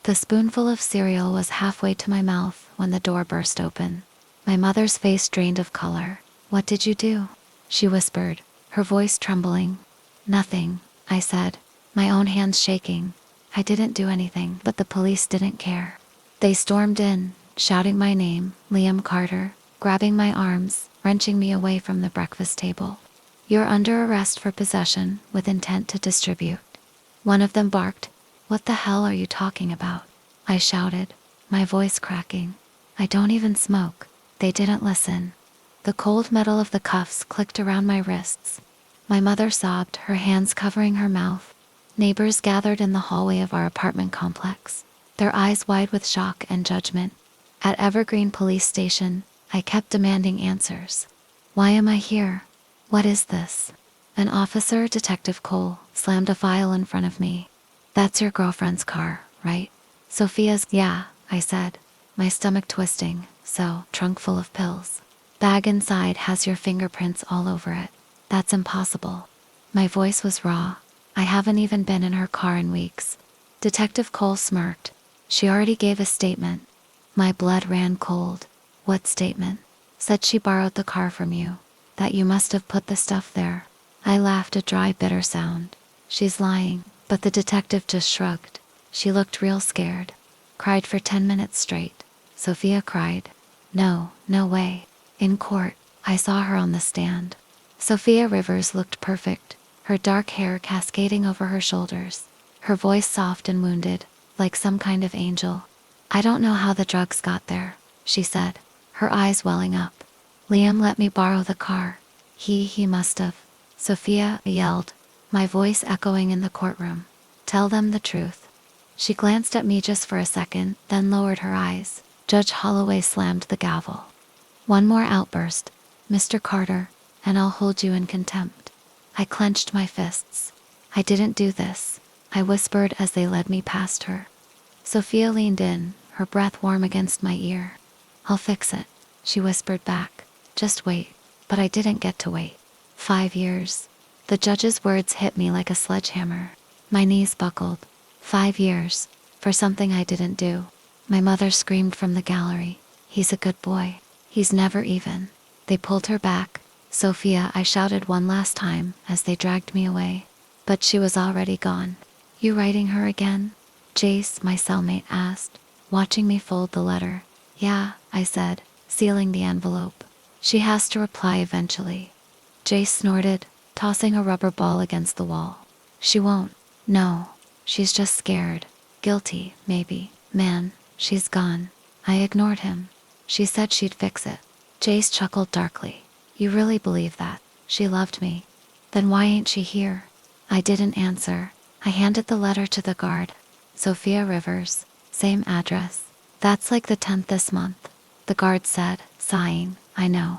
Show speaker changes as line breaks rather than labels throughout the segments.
The spoonful of cereal was halfway to my mouth when the door burst open. My mother's face drained of color. "What did you do?" she whispered, her voice trembling. "Nothing," I said, my own hands shaking. "I didn't do anything, but the police didn't care. They stormed in, shouting my name, Liam Carter, grabbing my arms, wrenching me away from the breakfast table. 'You're under arrest for possession with intent to distribute.' One of them barked. "What the hell are you talking about?" I shouted, my voice cracking. "I don't even smoke." They didn't listen. The cold metal of the cuffs clicked around my wrists. My mother sobbed, her hands covering her mouth. Neighbors gathered in the hallway of our apartment complex, their eyes wide with shock and judgment. At Evergreen Police Station, I kept demanding answers. "Why am I here? What is this?" An officer, Detective Cole, slammed a file in front of me. "That's your girlfriend's car, right?" "Sophia's." "Yeah," I said, my stomach twisting. "So, trunk full of pills. Bag inside has your fingerprints all over it." "That's impossible." My voice was raw. "I haven't even been in her car in weeks." Detective Cole smirked. "She already gave a statement." My blood ran cold. "What statement?" "Said she borrowed the car from you. That you must have put the stuff there." I laughed, a dry, bitter sound. "She's lying." But the detective just shrugged. "She looked real scared. Cried for 10 minutes straight." "Sophia cried?" "No, no way. In court, I saw her on the stand." Sophia Rivers looked perfect, her dark hair cascading over her shoulders, her voice soft and wounded, like some kind of angel. "I don't know how the drugs got there," she said, her eyes welling up. "Liam let me borrow the car. He must have." Sophia yelled, my voice echoing in the courtroom. "Tell them the truth." She glanced at me just for a second, then lowered her eyes. Judge Holloway slammed the gavel. "One more outburst, Mr. Carter, and I'll hold you in contempt." I clenched my fists. "I didn't do this," I whispered as they led me past her. Sophia leaned in, her breath warm against my ear. "I'll fix it," she whispered back. "Just wait." But I didn't get to wait. 5 years. The judge's words hit me like a sledgehammer. My knees buckled. 5 years. For something I didn't do. My mother screamed from the gallery. "He's a good boy. He's never even." They pulled her back. "Sophia," I shouted one last time as they dragged me away. But she was already gone. "You writing her again?" Jace, my cellmate, asked, watching me fold the letter. "Yeah," I said, sealing the envelope. "She has to reply eventually." Jace snorted, tossing a rubber ball against the wall. "She won't. No. She's just scared. Guilty, maybe. Man, she's gone." I ignored him. "She said she'd fix it." Jace chuckled darkly. "You really believe that? She loved me. Then why ain't she here?" I didn't answer. I handed the letter to the guard. "Sophia Rivers, same address." "That's like the 10th this month," the guard said, sighing. "I know."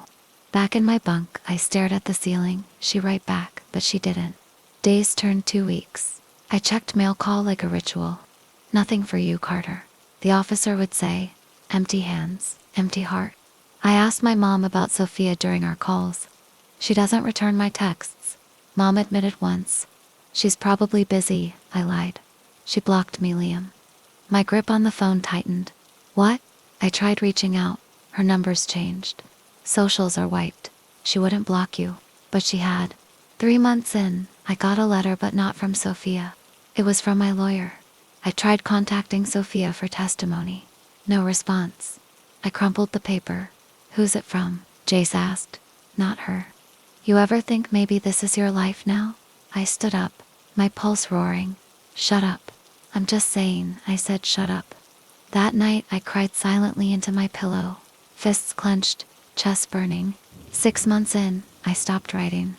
Back in my bunk, I stared at the ceiling. She write back, but she didn't. Days turned 2 weeks. I checked mail call like a ritual. "Nothing for you, Carter," the officer would say. Empty hands, empty heart. I asked my mom about Sophia during our calls. "She doesn't return my texts," Mom admitted once. "She's probably busy," I lied. "She blocked me, Liam." My grip on the phone tightened. "What?" I tried reaching out. Her numbers changed. "Socials are wiped. She wouldn't block you, but she had." 3 months in, I got a letter, but not from Sophia. It was from my lawyer. I tried contacting Sophia for testimony. No response. I crumpled the paper. "Who's it from?" Jace asked. "Not her." "You ever think maybe this is your life now?" I stood up, my pulse roaring. "Shut up." "I'm just saying," I said, "shut up." That night, I cried silently into my pillow, fists clenched, chest burning. 6 months in, I stopped writing.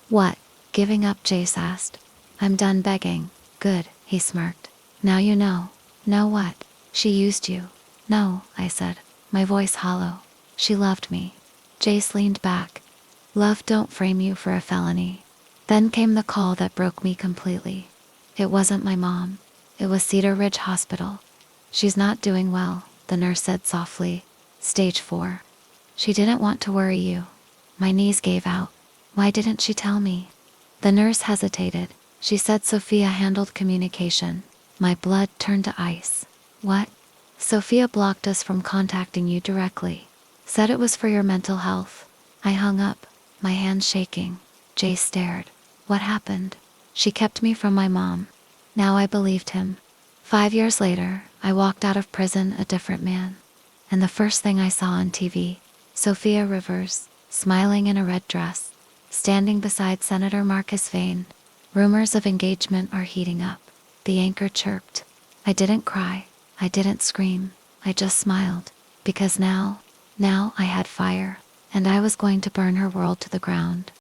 "What? Giving up?" Jace asked. "I'm done begging." "Good," he smirked. "Now you know." "Know what?" "She used you." "No," I said, my voice hollow. "She loved me." Jace leaned back. "Love don't frame you for a felony." Then came the call that broke me completely. It wasn't my mom. It was Cedar Ridge Hospital. "She's not doing well," the nurse said softly. "Stage 4. She didn't want to worry you." My knees gave out. Why didn't she tell me? The nurse hesitated. She said Sophia handled communication. My blood turned to ice. What? Sophia blocked us from contacting you directly. Said it was for your mental health. I hung up, my hands shaking. Jay stared. What happened? She kept me from my mom. Now I believed him. 5 years later, I walked out of prison a different man. And the first thing I saw on TV, Sophia Rivers, smiling in a red dress, standing beside Senator Marcus Vane. Rumors of engagement are heating up. The anchor chirped. I didn't cry. I didn't scream. I just smiled. Because now I had fire. And I was going to burn her world to the ground.